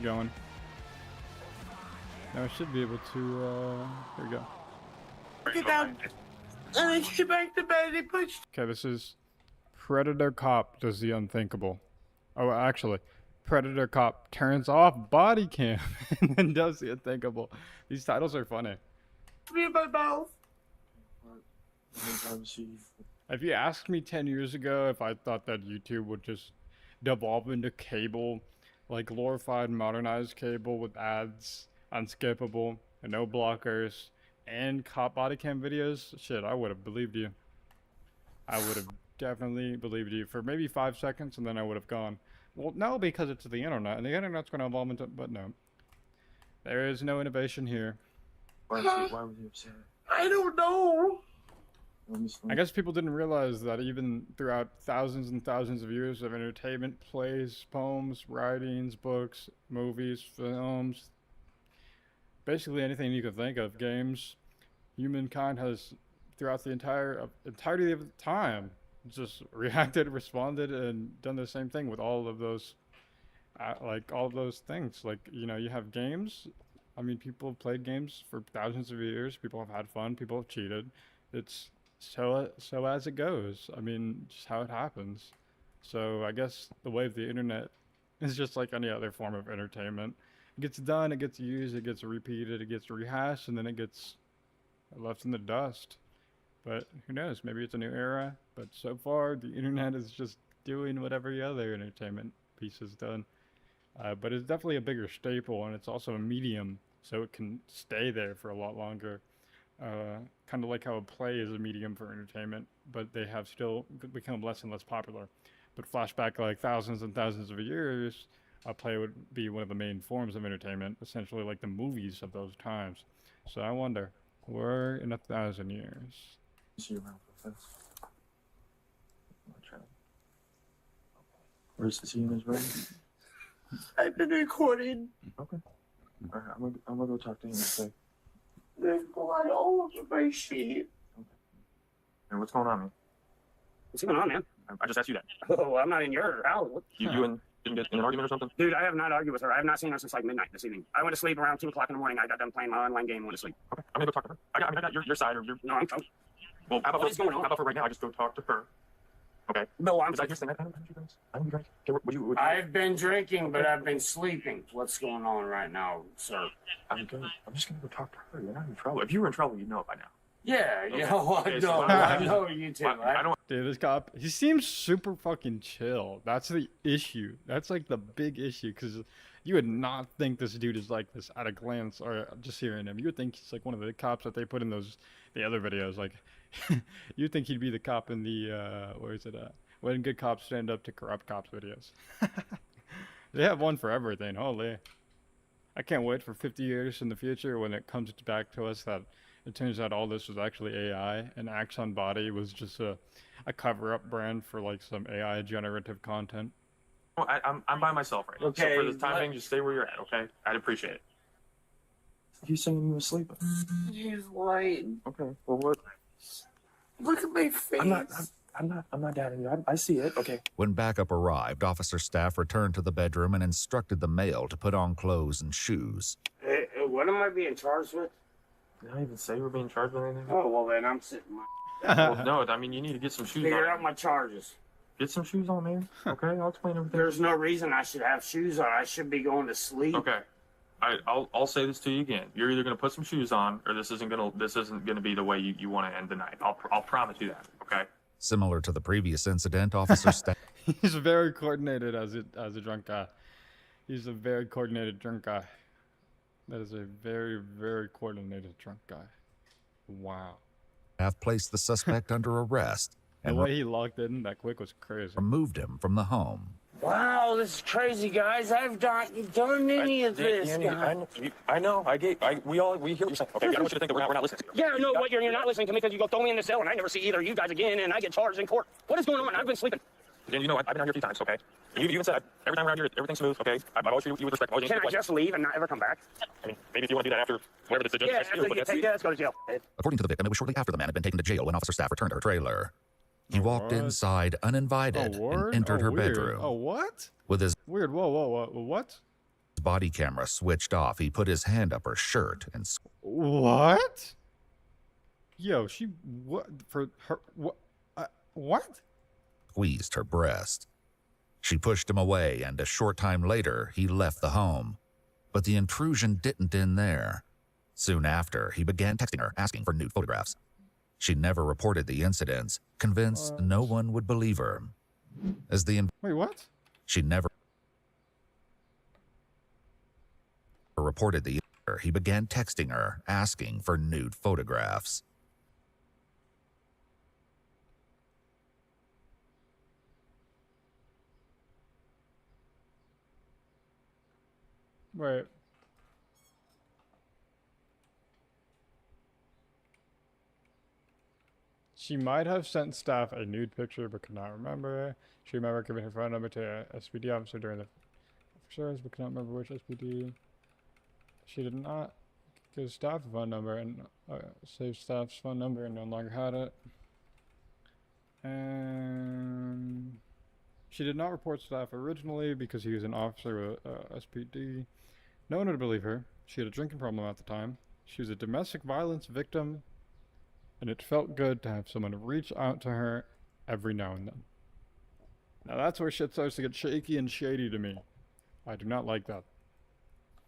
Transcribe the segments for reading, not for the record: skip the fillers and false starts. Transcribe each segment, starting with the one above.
going. Now I should be able to, there we go. Get down. And then get back to bed and push. Okay, this is Predator Cop does the unthinkable. Oh, actually, Predator Cop turns off body cam and then does the unthinkable. These titles are funny. Me in my mouth. If you asked me 10 years ago if I thought that YouTube would just devolve into cable, like glorified modernized cable with ads, unskippable, and no blockers, and cop body cam videos, shit, I would have believed you. I would have definitely believed you for maybe 5 seconds, and then I would have gone, well, no, because it's the internet, and the internet's going to evolve into, but no. There is no innovation here. Why was he upset? I don't know. I guess people didn't realize that even throughout thousands and thousands of years of entertainment, plays, poems, writings, books, movies, films, basically anything you could think of, games, humankind has, throughout the entirety of time, just reacted, responded, and done the same thing with all of those, all of those things. Like, you know, you have games. I mean, people have played games for thousands of years. People have had fun. People have cheated. It's so as it goes. I mean, just how it happens. So I guess the way of the internet is just like any other form of entertainment. It gets done, it gets used, it gets repeated, it gets rehashed, and then it gets left in the dust. But who knows? Maybe it's a new era. But so far, the internet is just doing what every other entertainment piece has done. But it's definitely a bigger staple, and it's also a medium, so it can stay there for a lot longer. Kind of like how a play is a medium for entertainment, but they have still become less and less popular. But flashback like thousands and thousands of years, a play would be one of the main forms of entertainment, essentially like the movies of those times. So I wonder, where in 1,000 years? See you around for this. Where's the scene is ready? I've been recording. Okay. Alright, I'm gonna go talk to him and say. There's blood all over my sheet. Okay. And what's going on, man? What's going on, man? I just asked you that. Oh, I'm not in your house. You and didn't get in an argument or something? Dude, I have not argued with her. I have not seen her since like midnight this evening. I went to sleep around 2 o'clock in the morning. I got done playing my online game and went to sleep. Okay, I'm gonna go talk to her. I got your side or your. No, I'm fine. Well, how What is going on? How about for right now? I just go talk to her. Okay. No, I'm. Is that your thing? I don't you guys. I don't drink. Okay, would you? I've been drinking, but I've been sleeping. What's going on right now, sir? I'm good. I'm just gonna go talk to her. You're not in trouble. If you were in trouble, you'd know it by now. Yeah, Okay. you know what? Okay, No, so I know you too. I don't. Dude, this cop, he seems super fucking chill. That's the issue. That's like the big issue, because you would not think this dude is like this at a glance, or just hearing him. You would think he's like one of the cops that they put in the other videos. Like, you'd think he'd be the cop in the, where is it at? When good cops stand up to corrupt cops videos. They have one for everything, holy. I can't wait for 50 years in the future when it comes back to us that it turns out all this was actually AI, and Axon Body was just a cover-up brand for like some AI generative content. I'm by myself right now. Okay, So for the time being, just stay where you're at, okay? I'd appreciate it. He's saying he was sleeping. He's lying. Okay. Well, what? Look at my face. I'm not doubting you. I see it. Okay. When backup arrived, officer staff returned to the bedroom and instructed the male to put on clothes and shoes. What am I being charged with? Did I even say we're being charged with anything? Oh, well then I'm sitting my... Well, no, I mean, you need to get some shoes Figure on. out my charges. Get some shoes on, man. Okay, I'll explain everything. There's no reason I should have shoes on. I should be going to sleep. Okay. I'll say this to you again. You're either gonna put some shoes on, or this isn't gonna be the way you want to end the night. I'll promise you that. Okay. Similar to the previous incident, officer staff He's very coordinated as a drunk guy. He's a very coordinated drunk guy. That is a very, very coordinated drunk guy. Wow. placed the suspect under arrest The and way he logged in that quick was crazy. removed him from the home. Wow, this is crazy, guys. I've not done any of this, I know. We hear what you're saying. Okay, I don't want you to think that we're not listening to you. Yeah, no, what you're not listening to me because you go throw me in the cell and I never see either of you guys again and I get charged in court. What is going on? I've been sleeping. And you know what? I've been out here a few times, okay? And you even said every time around here, everything's smooth, okay? I've always treated you with respect. Can I just leave and not ever come back? I mean, maybe if you want to do that after whatever the judge Yeah, has to do, but that's let's go to jail. According to the victim, it was shortly after the man had been taken to jail when officer staff returned to her trailer. He walked inside uninvited and entered her weird. bedroom. Oh, what? With his Weird. Whoa. What? body camera switched off, he put his hand up her shirt and What? Yo, she what for her what? What? squeezed her breast. She pushed him away, and a short time later, he left the home. But the intrusion didn't end there. Soon after, he began texting her, asking for nude photographs. She never reported the incidents, convinced no one would believe her. As the Wait, what? She never reported the he began texting her, asking for nude photographs. Wait. She might have sent staff a nude picture but could not remember. She remembered giving her phone number to a SPD officer during the officers but could not remember which SPD. She did not give staff a phone number and saved staff's phone number and no longer had it. And she did not report staff originally because he was an officer with SPD. No one would believe her. She had a drinking problem at the time. She was a domestic violence victim, and it felt good to have someone reach out to her every now and then. Now that's where shit starts to get shaky and shady to me. I do not like that.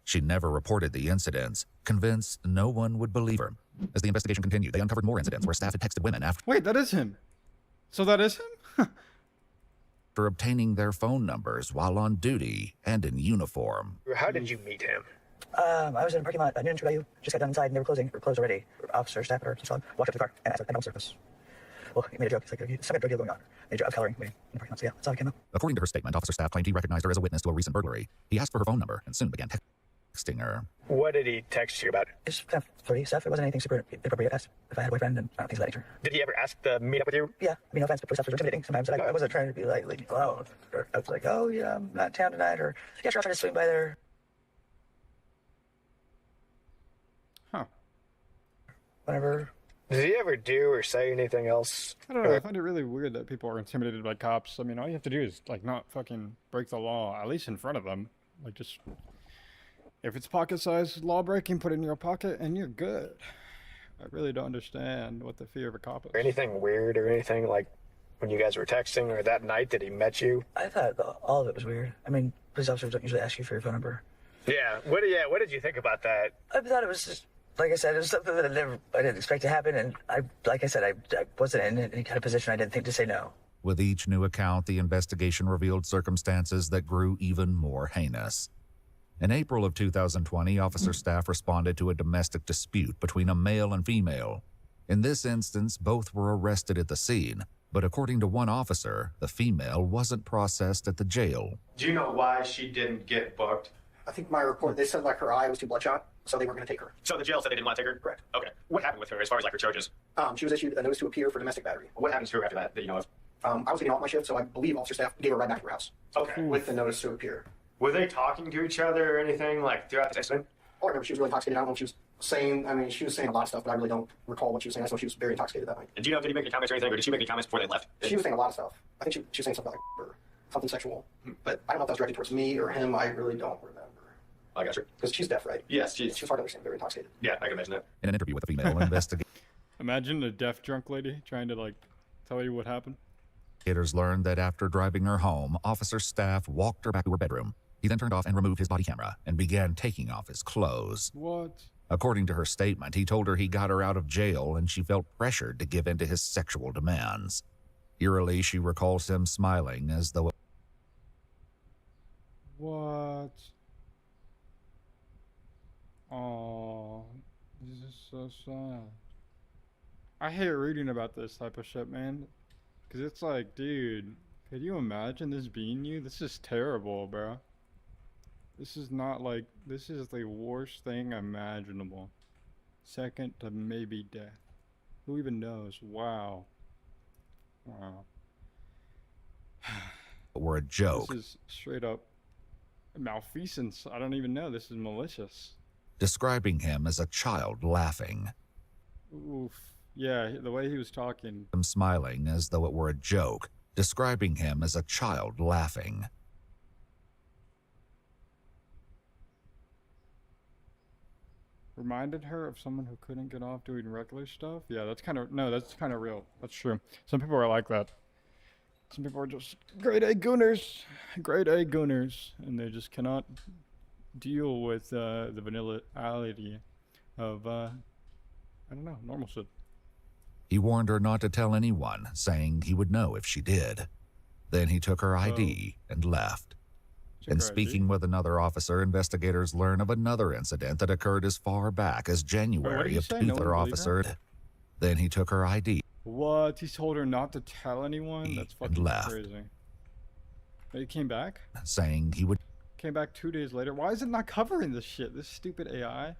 She never reported the incidents, convinced no one would believe her. As the investigation continued, they uncovered more incidents where staff had texted women after Wait, that is him. So that is him? obtaining their phone numbers while on duty and in uniform. How did you meet him? I was in a parking lot. I didn't enter you. Just got done inside and they were closing. Or closed already. Officer, staff, or so on. Walked up to the car and asked an surface. Well, he made a joke. He's like, some drug deal going on. Made a joke. I was coloring, waiting in the parking lot. So yeah, that's how I came up. According to her statement, Officer Staff claimed he recognized her as a witness to a recent burglary. He asked for her phone number and soon began texting her. What did he text you about? It's kind of flirty stuff. It wasn't anything super inappropriate. Asked if I had a boyfriend and things of that nature. Did he ever ask to meet up with you? Yeah, I mean, no offense, but police officers are intimidating sometimes. And I wasn't trying to be like, leave me alone. Or I was like, oh yeah, I'm not in town tonight. Or yeah, sure, I'll try to swing by there. Huh. Whenever. Did he ever do or say anything else? I don't know. I find it really weird that people are intimidated by cops. I mean, all you have to do is, like, not fucking break the law, at least in front of them. Like, just... If it's pocket-sized law breaking, put it in your pocket and you're good. I really don't understand what the fear of a cop is. Or anything weird or anything like when you guys were texting or that night that he met you? I thought all of it was weird. I mean, police officers don't usually ask you for your phone number. Yeah. What did you think about that? I thought it was just, like I said, it was something that I didn't expect to happen. And I wasn't in any kind of position I didn't think to say no. With each new account, the investigation revealed circumstances that grew even more heinous. In April of 2020, Officer Staff responded to a domestic dispute between a male and female. In this instance, both were arrested at the scene, but according to one officer, the female wasn't processed at the jail. Do you know why she didn't get booked? I think my report, they said like her eye was too bloodshot, so they weren't going to take her. So the jail said they didn't want to take her? Correct. Okay. What happened with her as far as like her charges? She was issued a notice to appear for domestic battery. What happened to her after that you know of? I was getting off my shift, so I believe Officer Staff gave her right back to her house. Okay. With the notice to appear. Were they talking to each other or anything like throughout the incident? All I remember, she was really intoxicated. I don't know what she was saying. I mean, she was saying a lot of stuff, but I really don't recall what she was saying. I just know she was very intoxicated that night. And do you know, did he make any comments or anything, or did she make any comments before they left? She was saying a lot of stuff. I think she was saying something like or something sexual. But I don't know if that was directed towards me or him. I really don't remember. I got you. Because she's deaf, right? Yes, she was hard to understand, very intoxicated. Yeah, I can imagine that. In an interview with a female investigator, Imagine a deaf drunk lady trying to, like, tell you what happened. investigators learned that after driving her home, Officer Staff walked her back to her bedroom. He then turned off and removed his body camera and began taking off his clothes. What? According to her statement, he told her he got her out of jail and she felt pressured to give in to his sexual demands. Eerily, she recalls him smiling as though... What? Oh, this is so sad. I hate reading about this type of shit, man. Because it's like, dude, could you imagine this being you? This is terrible, bro. This is not like, this is the worst thing imaginable. Second to maybe death. Who even knows? Wow. Wow. were a joke. This is straight up malfeasance. I don't even know. This is malicious. Describing him as a child laughing. Oof. Yeah, the way he was talking. Him smiling as though it were a joke. Describing him as a child laughing. reminded her of someone who couldn't get off doing regular stuff. Yeah, that's kind of, no, that's kind of real. That's true. Some people are like that. Some people are just grade A gooners, and they just cannot deal with the vanilla-ality of, I don't know, normal shit. He warned her not to tell anyone, saying he would know if she did. Then he took her ID and left. In speaking with another officer, investigators learn of another incident that occurred as far back as January of 2000. Then he took her ID. What? He told her not to tell anyone? That's fucking crazy. He came back? Saying he would... Came back 2 days later. Why is it not covering this shit? This stupid AI.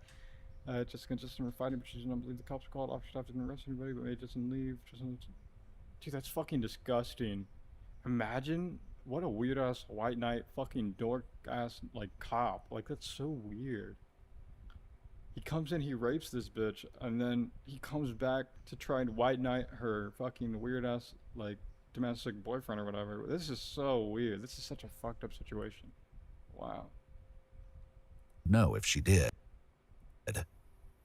Just consistent with fighting, but she doesn't believe the cops are called. Officer staff didn't arrest anybody, but they doesn't leave. Dude, that's fucking disgusting. Imagine what a weird ass white knight fucking dork ass like cop. Like, that's so weird. He comes in, he rapes this bitch, and then he comes back to try and white knight her fucking weird ass like domestic boyfriend or whatever. This is so weird. This is such a fucked up situation. Wow. know if she did.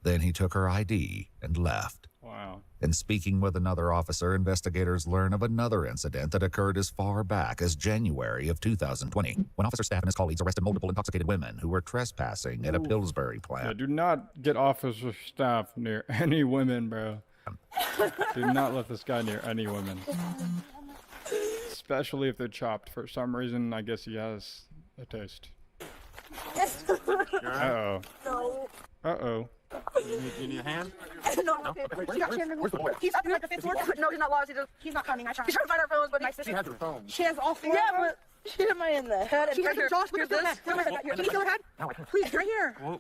Then he took her ID and left. Wow. In speaking with another officer, investigators learn of another incident that occurred as far back as January of 2020, when officer staff and his colleagues arrested multiple intoxicated women who were trespassing at a Pillsbury plant. Yeah, do not get officer staff near any women, bro. Do not let this guy near any women. Especially if they're chopped. For some reason, I guess he has a taste. Uh-oh. No. Uh-oh. You need a hand? No, no. He's up here like the fifth one. No, he's not lost. He's not coming. I tried. He's trying to find our phones, but my sister. She has her phone. She has all four. Yeah, but she hit my in the head. She has her jaw. Here's this. Can you kill her head? Please, right here. Well,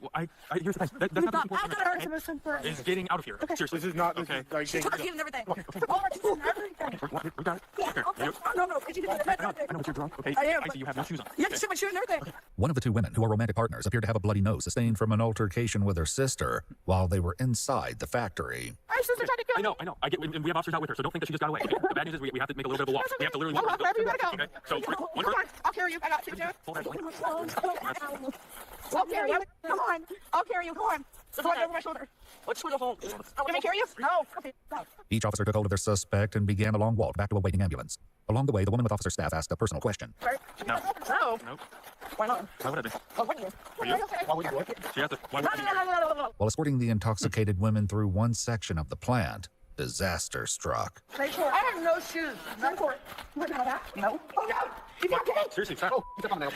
here's the thing. That's not the important thing. Is getting out of here. Okay. Seriously. This is not. Okay. She's talking and everything. All our teeth and everything. We got it. Yeah. No. Did you get the head? I know, but you're drunk. Okay. I am. I see you have no shoes on. You have to see my shoes and everything. One of the two women, who are romantic partners, appeared to have a bloody nose sustained from an altercation with her sister while they were inside the factory. My sister tried to kill me. I know. I get, and we have officers out with her, so don't think that she just got away. Okay? The bad news is we have to make a little bit of a walk. We have to literally walk. Wherever you gotta go. Okay. So, one Come on. I'll carry you. I got you, dude. I'll carry you. Come on. I'll carry you. Come on. Just hold over my shoulder. Let's go home. Can I carry you? No. Okay. No. Each officer took hold of their suspect and began a long walk back to a waiting ambulance. Along the way, the woman with officer staff asked a personal question. No. No. Nope. Why not? Why would I be? Oh, what are you? Are you? Why would you? She has to. Why would I be here? No. While escorting the intoxicated women through one section of the plant, disaster struck. I have no shoes. No. No. Oh, no. You got it. Seriously, stop. Oh, step on the nail.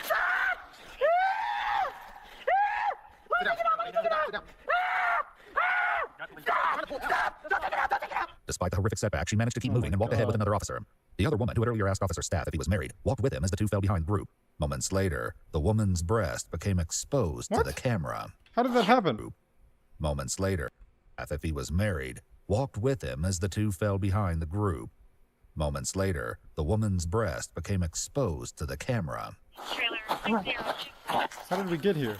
Despite the horrific setback, she managed to keep moving and walked ahead with another officer. The other woman, who had earlier asked officer staff if he was married, walked with him as the two fell behind the group. Moments later, the woman's breast became exposed to the camera. How did that happen? Moments later, if he was married, walked with him as the two fell behind the group. Moments later, the woman's breast became exposed to the camera. How did we get here?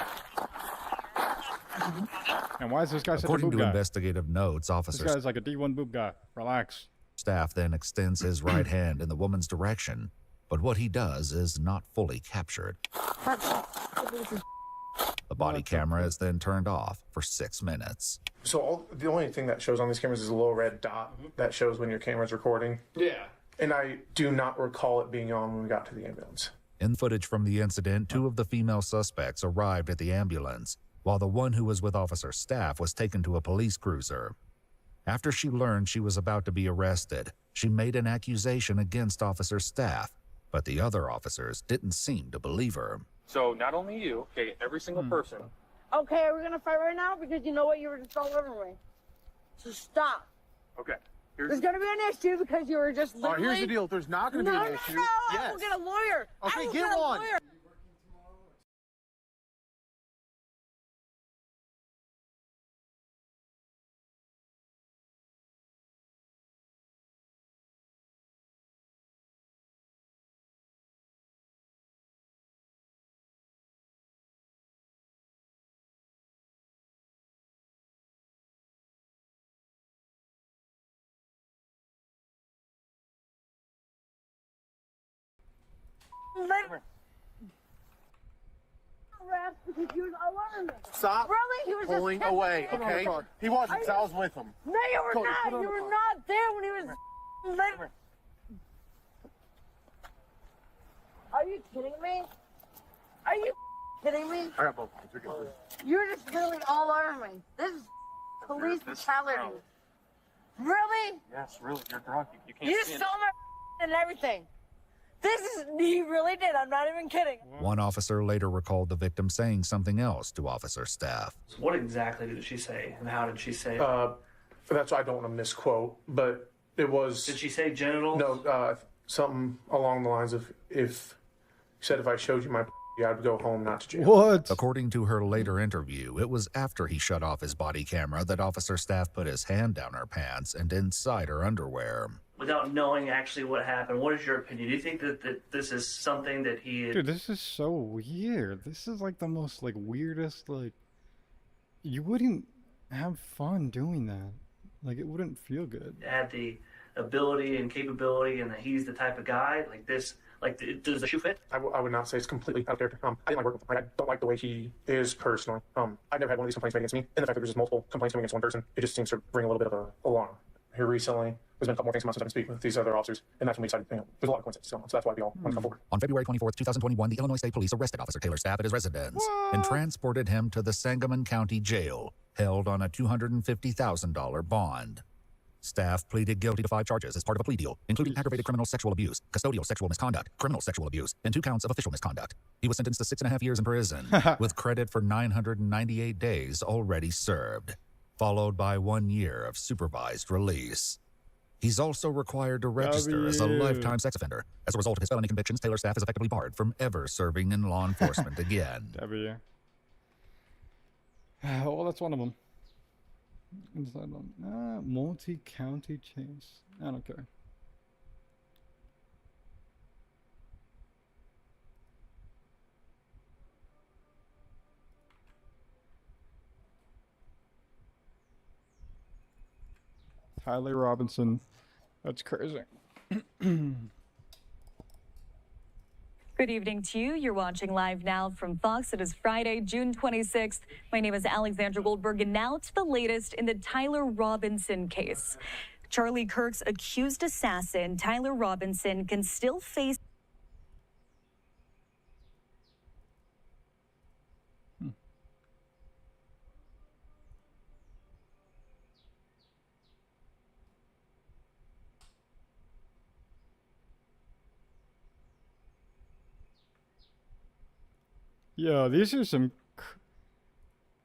And why is this guy such a According boob to guy? investigative notes, officer This guy's like a D1 boob guy. Relax. staff then extends his right hand in the woman's direction, but what he does is not fully captured. The body camera is then turned off for 6 minutes. So the only thing that shows on these cameras is a little red dot that shows when your camera's recording. Yeah. And I do not recall it being on when we got to the ambulance. In footage from the incident, 2 of the female suspects arrived at the ambulance, while the one who was with officer staff was taken to a police cruiser. After she learned she was about to be arrested, she made an accusation against officer staff, but the other officers didn't seem to believe her. So not only you, okay, every single person. Okay, we're gonna fight right now because you know what? You were just all over me. So stop. Okay. There's gonna be an issue because you were just literally... Here's the deal. There's not going to be an issue. No, I will get a lawyer. Okay, I will get a one. lawyer. Because you was all over me. stop Really? He was pulling just away, Put him on the okay? car. He wasn't, so I was with him. No, you were Cody, not. put him You on the were car. not there when he was. Are you kidding me? Are you kidding me? I got both. You're good. You're just literally all over me. This is police brutality. Really? Yes, really, you're drunk. You can't You see stole my and everything. This is, he really did. I'm not even kidding. One officer later recalled the victim saying something else to officer staff. What exactly did she say, and how did she say it? That's why I don't want to misquote, but it was. Did she say genitals? No, something along the lines of if I showed you my I'd go home, not to jail. What? According to her later interview, it was after he shut off his body camera that officer staff put his hand down her pants and inside her underwear. Without knowing actually what happened, what is your opinion? Do you think that this is something that he... Dude, this is so weird. This is like the most like weirdest, like, you wouldn't have fun doing that. Like, it wouldn't feel good. had the ability and capability, and that he's the type of guy like this. Like, does the shoe fit? I would not say it's completely out of character. I didn't like working with him. I don't like the way he is personally. I've never had one of these complaints made against me. And the fact that there's just multiple complaints made against one person, it just seems to bring a little bit of an alarm. Here recently, there's been a couple more things since I've been speaking with these other officers, and that's when we decided, there's a lot of coincidences going on, so that's why we all want to come forward. On February 24th, 2021, the Illinois State Police arrested Officer Taylor Staff at his residence and transported him to the Sangamon County Jail, held on a $250,000 bond. Staff pleaded guilty to 5 charges as part of a plea deal, including aggravated criminal sexual abuse, custodial sexual misconduct, criminal sexual abuse, and 2 counts of official misconduct. He was sentenced to 6.5 years in prison, with credit for 998 days already served, followed by 1 year of supervised release. He's also required to register as a lifetime sex offender. As a result of his felony convictions, Taylor Staff is effectively barred from ever serving in law enforcement again. W. Well, that's one of them. Multi-county chains. I don't care. Tyler Robinson. That's crazy. Good evening to you. You're watching live now from Fox. It is Friday, June 26th. My name is Alexandra Goldberg, and now to the latest in the Tyler Robinson case. Charlie Kirk's accused assassin, Tyler Robinson, can still face Yo, these are some...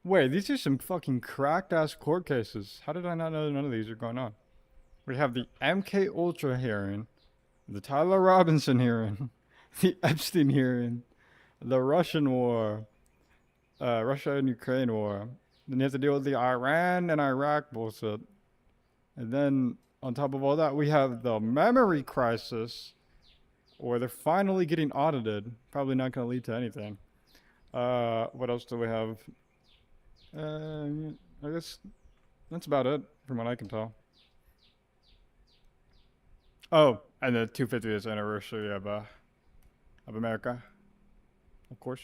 Wait, these are some fucking cracked-ass court cases. How did I not know none of these are going on? We have the MK Ultra hearing, the Tyler Robinson hearing, the Epstein hearing, the Russian war, Russia and Ukraine war. Then you have to deal with the Iran and Iraq bullshit. And then, on top of all that, we have the memory crisis, where they're finally getting audited. Probably not going to lead to anything. What else do we have? I guess that's about it from what I can tell. Oh, and the 250th anniversary of America, of course.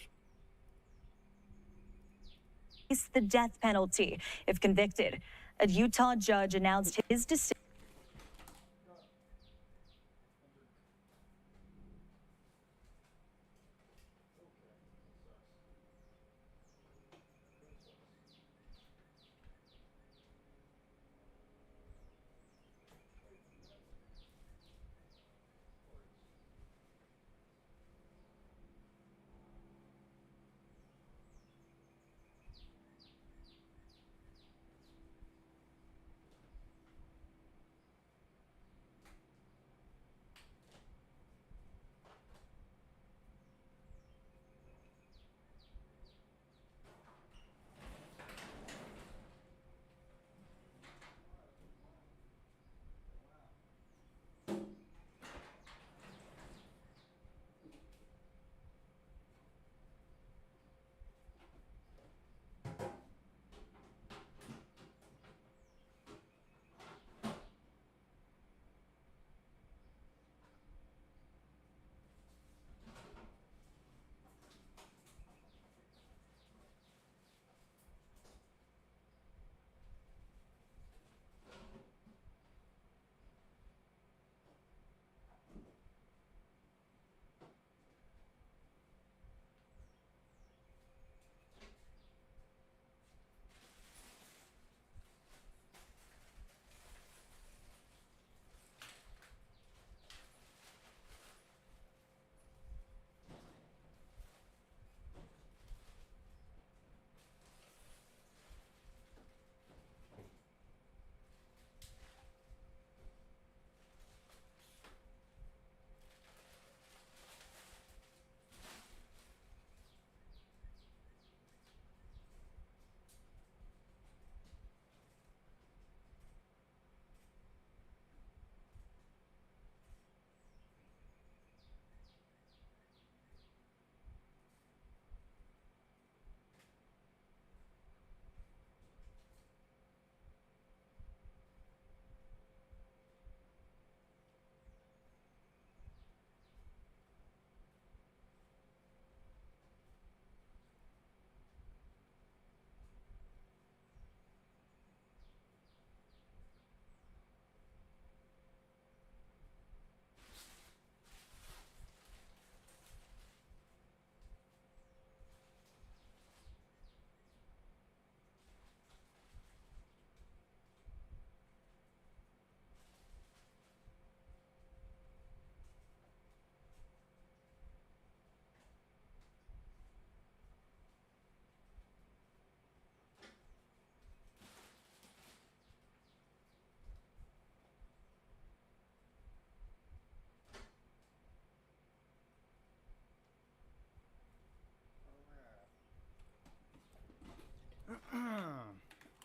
the death penalty if convicted. A Utah judge announced his decision.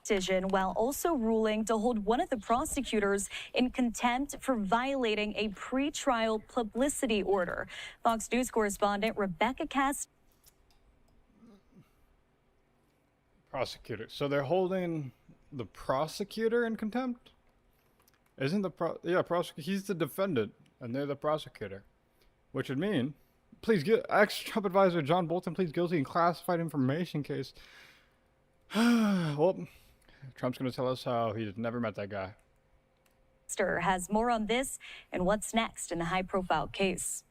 petition while also ruling to hold one of the prosecutors in contempt for violating a pretrial publicity order. Fox News correspondent Rebecca Cast. Prosecutor. So they're holding the prosecutor in contempt? Isn't the prosecutor? He's the defendant, and they're the prosecutor. Which would mean, ex-Trump advisor John Bolton pleads guilty in classified information case. Well, Trump's going to tell us how he's never met that guy. Has more on this and what's next in the high-profile case.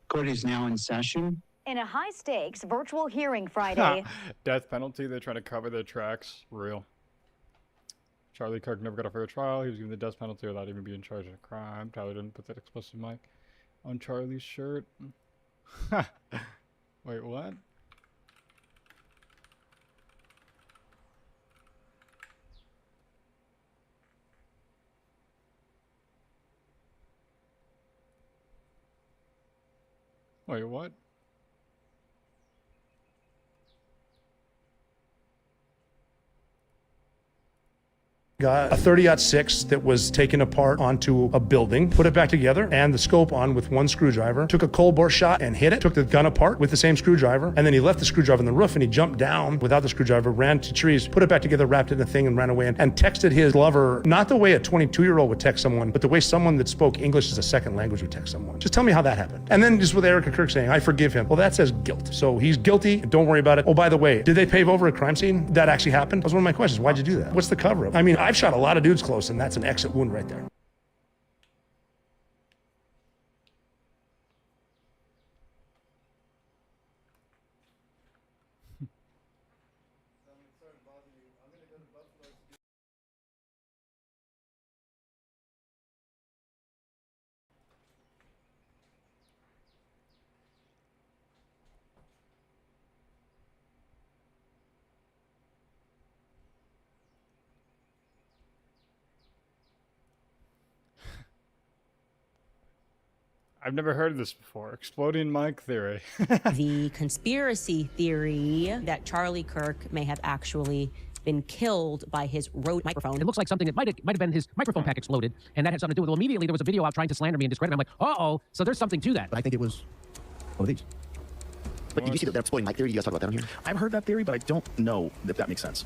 Court is now in session. In a high-stakes virtual hearing Friday. Death penalty, they're trying to cover their tracks. Real. Charlie Kirk never got a fair trial. He was given the death penalty without even being charged with a crime. Tyler didn't put that explicit mic on Charlie's shirt. Wait, what? Wait, what? Got a 30-06 that was taken apart onto a building, put it back together, and the scope on with one screwdriver, took a cold bore shot and hit it, took the gun apart with the same screwdriver, and then he left the screwdriver on the roof and he jumped down without the screwdriver, ran to trees, put it back together, wrapped it in a thing and ran away and texted his lover, not the way a 22-year-old would text someone, but the way someone that spoke English as a second language would text someone. Just tell me how that happened. And then just with Erica Kirk saying, I forgive him. Well, that says guilt. So he's guilty, don't worry about it. Oh, by the way, did they pave over a crime scene? That actually happened? That was one of my questions. Why'd you do that? What's the cover up? I mean, I've shot a lot of dudes close, and that's an exit wound right there. I've never heard of this before. Exploding mic theory. The conspiracy theory that Charlie Kirk may have actually been killed by his Rode microphone. It looks like something that might have been his microphone pack exploded, and that had something to do with it. Well, immediately there was a video out trying to slander me and discredit me. I'm like, uh-oh, so there's something to that. But I think it was one of these. But did you see that exploding mic theory? You guys talk about that on here? I've heard that theory, but I don't know if that makes sense.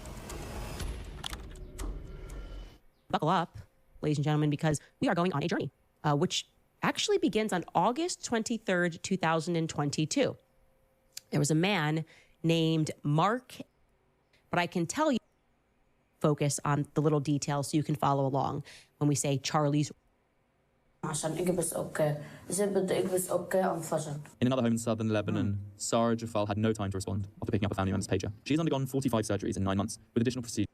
Buckle up, ladies and gentlemen, because we are going on a journey, which actually begins on August 23rd, 2022. There was a man named Mark, but I can tell you, focus on the little details so you can follow along when we say Charlie's. In another home in southern Lebanon, Sarah Jafal had no time to respond after picking up a family member's pager. She's undergone 45 surgeries in 9 months with additional procedures.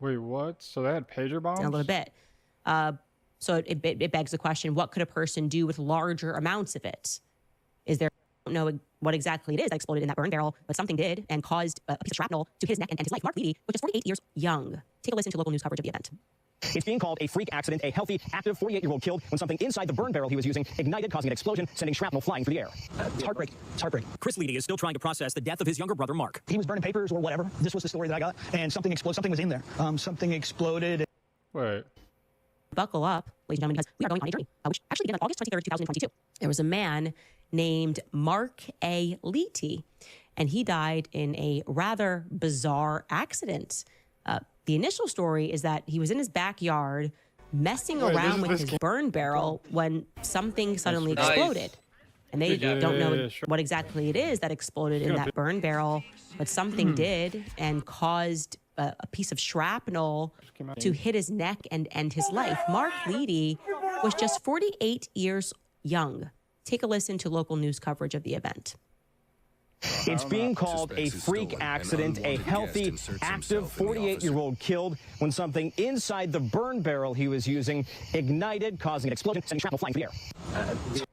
Wait, what? So they had pager bombs? In a little bit. So it begs the question, what could a person do with larger amounts of it? I don't know what exactly it is that exploded in that burn barrel, but something did and caused a piece of shrapnel to his neck and his life. Mark Leedy, which is 48 years young. Take a listen to local news coverage of the event. It's being called a freak accident. A healthy, active 48-year-old killed when something inside the burn barrel he was using ignited, causing an explosion, sending shrapnel flying through the air. It's heartbreaking. It's heartbreaking. Chris Leedy is still trying to process the death of his younger brother, Mark. He was burning papers or whatever. This was the story that I got. And something exploded. Something was in there. Something exploded. Wait. Buckle up, ladies and gentlemen, because we are going on a journey, which actually began on August 23rd, 2022. There was a man named Mark A. Leedy, and he died in a rather bizarre accident. The initial story is that he was in his backyard messing around with his burn barrel when something suddenly exploded. And they don't know what exactly it is that exploded in that burn barrel, but something did and caused a piece of shrapnel to hit his neck and end his life. Mark Leedy was just 48 years young. Take a listen to local news coverage of the event. It's being called a freak accident. A healthy, active 48-year-old killed when something inside the burn barrel he was using ignited, causing an explosion, sending shrapnel flying through the air.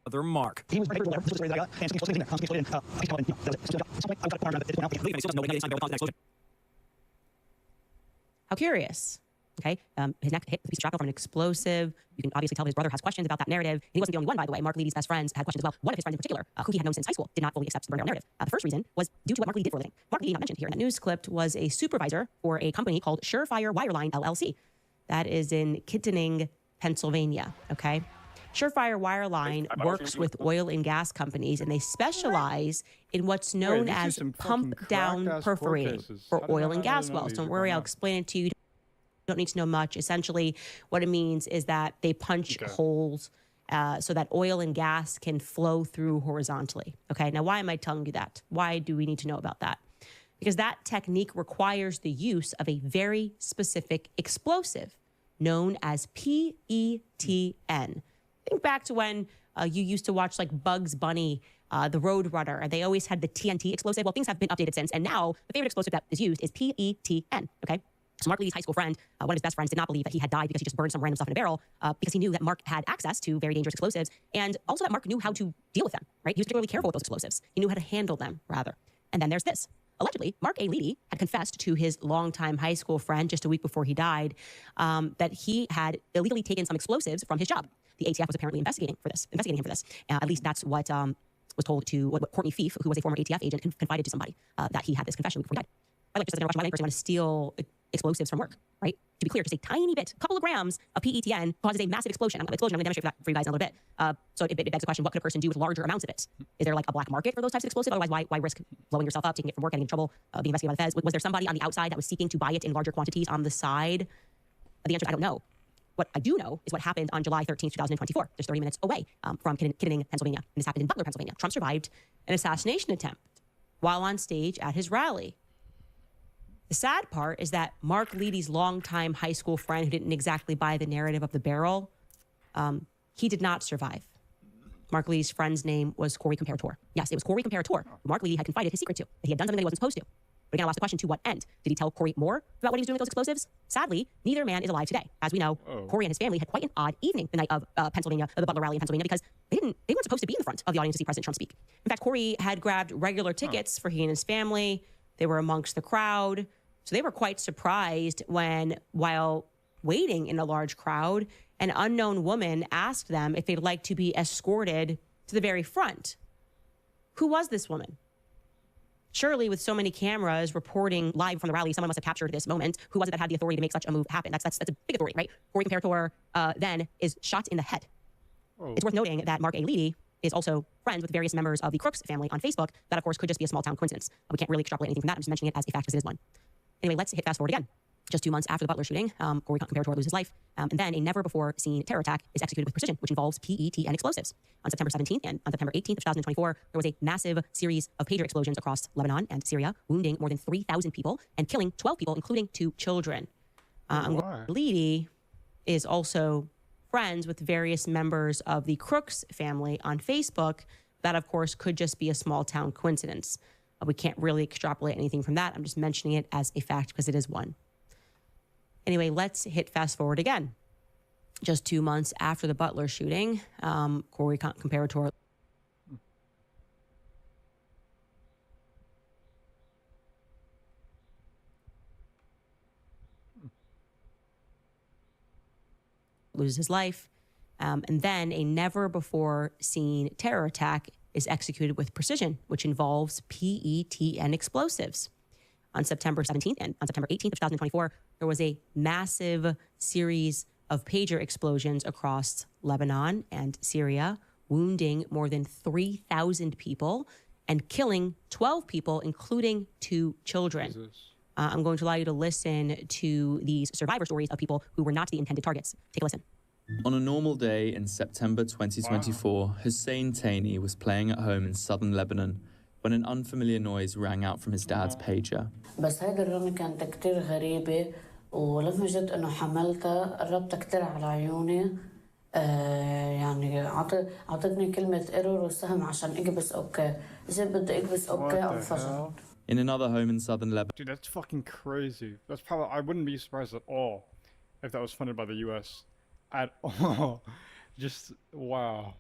Brother Mark. He was burning papers or whatever. This was the story that I got. And something exploded in there. Something exploded in. How curious. Okay, his neck hit with a piece of shrapnel from an explosive. You can obviously tell his brother has questions about that narrative. And he wasn't the only one, by the way. Mark Leedy's best friends had questions as well. One of his friends in particular, who he had known since high school, did not fully accept the burn barrel narrative. The first reason was due to what Mark Leedy did for a living. Mark Leedy, not mentioned here in that news clip, was a supervisor for a company called Surefire Wireline LLC. That is in Kittanning, Pennsylvania. Okay. Surefire Wireline works with oil and gas companies, and they specialize in what's known as pump-down perforating for oil and gas wells. Don't worry, I'll explain it to you. You don't need to know much. Essentially, what it means is that they punch holes so that oil and gas can flow through horizontally. Okay, now why am I telling you that? Why do we need to know about that? Because that technique requires the use of a very specific explosive known as PETN. Think back to when you used to watch like Bugs Bunny, the Road Runner, and they always had the TNT explosive. Well, things have been updated since, and now the favorite explosive that is used is PETN, okay? So Mark Leedy's high school friend, one of his best friends, did not believe that he had died because he just burned some random stuff in a barrel, because he knew that Mark had access to very dangerous explosives, and also that Mark knew how to deal with them, right? He was particularly careful with those explosives. He knew how to handle them, rather. And then there's this. Allegedly, Mark A. Leedy had confessed to his longtime high school friend just a week before he died that he had illegally taken some explosives from his job. The ATF was apparently investigating him for this. At least that's what was told to what Courtney Fief, who was a former ATF agent, confided to somebody that he had this confession before he died. By the way, just as an interruption, why would any person want to steal explosives from work, right? To be clear, just a tiny bit, a couple of grams of PETN causes a massive explosion. I'm going to demonstrate that for you guys in a little bit. So it begs the question, what could a person do with larger amounts of it? Is there like a black market for those types of explosives? Otherwise, why risk blowing yourself up, taking it from work, getting in trouble, being investigated by the feds? Was there somebody on the outside that was seeking to buy it in larger quantities on the side? The answer is I don't know. What I do know is what happened on July 13th, 2024, just 30 minutes away from Kittanning, Pennsylvania. And this happened in Butler, Pennsylvania. Trump survived an assassination attempt while on stage at his rally. The sad part is that Mark Leedy's longtime high school friend, who didn't exactly buy the narrative of the barrel, he did not survive. Mark Leedy's friend's name was Corey Comparator. Yes, it was Corey Comparator, who Mark Leedy had confided his secret to, that he had done something that he wasn't supposed to. But again, I'll ask the question, to what end? Did he tell Corey more about what he was doing with those explosives? Sadly, neither man is alive today. As we know, Corey and his family had quite an odd evening the night of the Butler rally in Pennsylvania, because they weren't supposed to be in the front of the audience to see President Trump speak. In fact, Corey had grabbed regular tickets for he and his family. They were amongst the crowd. So they were quite surprised when, while waiting in a large crowd, an unknown woman asked them if they'd like to be escorted to the very front. Who was this woman? Surely, with so many cameras reporting live from the rally, someone must have captured this moment. Who was it that had the authority to make such a move happen? That's a big authority, right? Corey Comparator then is shot in the head. It's worth noting that Mark A. Leedy is also friends with various members of the Crooks family on Facebook. That, of course, could just be a small-town coincidence. We can't really extrapolate anything from that. I'm just mentioning it as a fact because it is one. Anyway, let's hit fast forward again. Just 2 months after the Butler shooting, Corey Comparator loses his life, and then a never-before-seen terror attack is executed with precision, which involves PETN explosives. On September 17th and on September 18th of 2024, there was a massive series of pager explosions across Lebanon and Syria, wounding more than 3,000 people and killing 12 people, including 2 children. Leedy is also friends with various members of the Crooks family on Facebook. That, of course, could just be a small-town coincidence. We can't really extrapolate anything from that. I'm just mentioning it as a fact because it is one. Anyway, let's hit fast forward again. Just 2 months after the Butler shooting, Corey Comparator loses his life. And then a never-before-seen terror attack is executed with precision, which involves PETN explosives. On September 17th and on September 18th of 2024, there was a massive series of pager explosions across Lebanon and Syria, wounding more than 3,000 people and killing 12 people, including 2 children. I'm going to allow you to listen to these survivor stories of people who were not the intended targets. Take a listen. On a normal day in September 2024, Hussein Taini was playing at home in southern Lebanon when an unfamiliar noise rang out from his dad's pager. بس هيدا الرنة كانت كتير غريبة ولما جيت إنه حملتها قربت كتير على عيوني يعني عطتني كلمة ايرور وسهم عشان اكبس اوكي إذا بدي اكبس اوكي انفجر. In another home in southern Lebanon. Dude, that's fucking crazy. That's probably, I wouldn't be surprised at all if that was funded by the US. At all. Just, wow.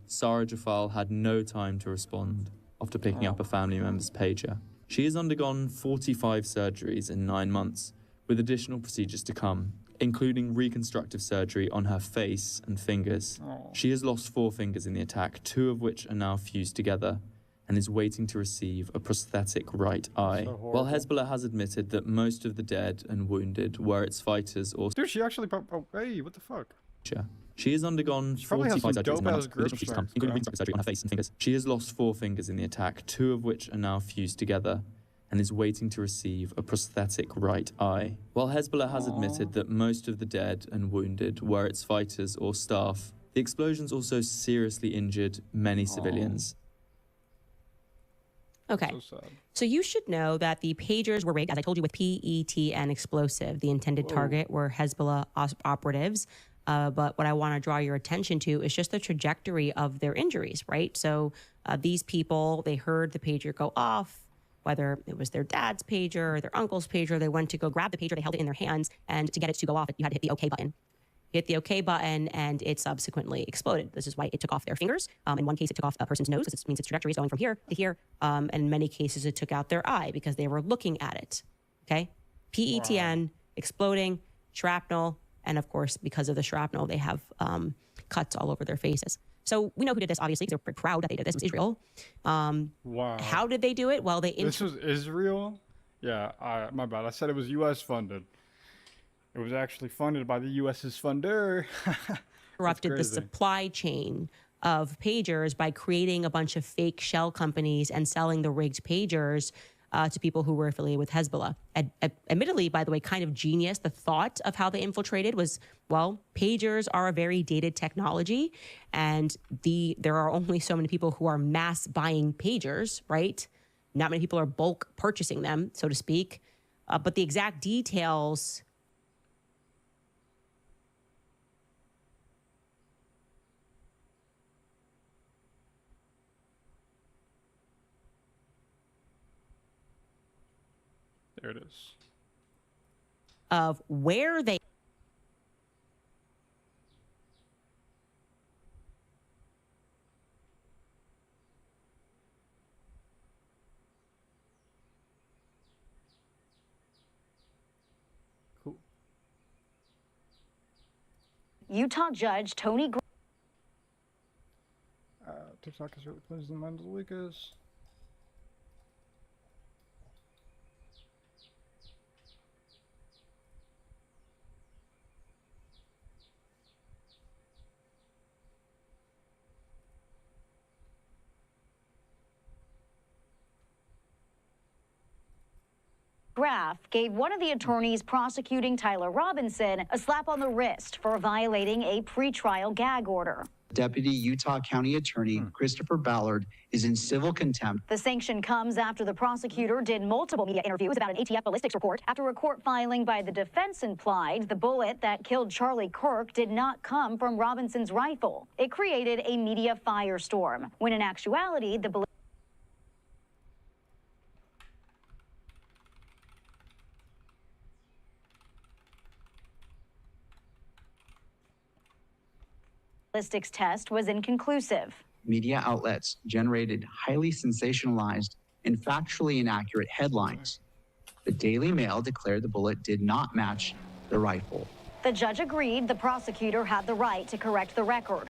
Sarah Jafal had no time to respond after picking up a family member's pager. She has undergone 45 surgeries in 9 months, with additional procedures to come, including reconstructive surgery on her face and fingers. She has lost 4 fingers in the attack, 2 of which are now fused together, and is waiting to receive a prosthetic right eye. While Hezbollah has admitted that most of the dead and wounded were its fighters or... Dude, she actually... Oh, hey, what the fuck? She has undergone 45 surgeries in 9 months, grip including reconstructive surgery on her face and fingers. She has lost 4 fingers in the attack, 2 of which are now fused together, and is waiting to receive a prosthetic right eye. While Hezbollah has admitted that most of the dead and wounded were its fighters or staff, the explosions also seriously injured many civilians. Okay, so you should know that the pagers were rigged, as I told you, with PET and explosive. The intended target were Hezbollah operatives. But what I want to draw your attention to is just the trajectory of their injuries, right? So these people, they heard the pager go off, whether it was their dad's pager or their uncle's pager. They went to go grab the pager, they held it in their hands, and to get it to go off, you had to hit the OK button. Hit the OK button, and it subsequently exploded. This is why it took off their fingers. In one case, it took off a person's nose, because it means its trajectory is going from here to here. And in many cases, it took out their eye because they were looking at it. Okay? PETN, exploding, shrapnel, and of course, because of the shrapnel, they have cuts all over their faces. So we know who did this, obviously, because they're proud that they did this. It was Israel. Wow. How did they do it? Well, they... This was Israel? Yeah, my bad. I said it was U.S. funded. It was actually funded by the U.S.'s funder. Interrupted the supply chain of pagers by creating a bunch of fake shell companies and selling the rigged pagers to people who were affiliated with Hezbollah. Admittedly, by the way, kind of genius. The thought of how they infiltrated was, well, pagers are a very dated technology, and there are only so many people who are mass buying pagers, right? Not many people are bulk purchasing them, so to speak. But the exact details... There it is. Of where they... Cool. Utah Judge Tony... TikTok is really pleased the mind of the week is... Graf gave one of the attorneys prosecuting Tyler Robinson a slap on the wrist for violating a pretrial gag order. Deputy Utah County Attorney Christopher Ballard is in civil contempt. The sanction comes after the prosecutor did multiple media interviews about an ATF ballistics report after a court filing by the defense implied the bullet that killed Charlie Kirk did not come from Robinson's rifle. It created a media firestorm, when in actuality, the ballistics test was inconclusive. Media outlets generated highly sensationalized and factually inaccurate headlines. The Daily Mail declared the bullet did not match the rifle. The judge agreed the prosecutor had the right to correct the record.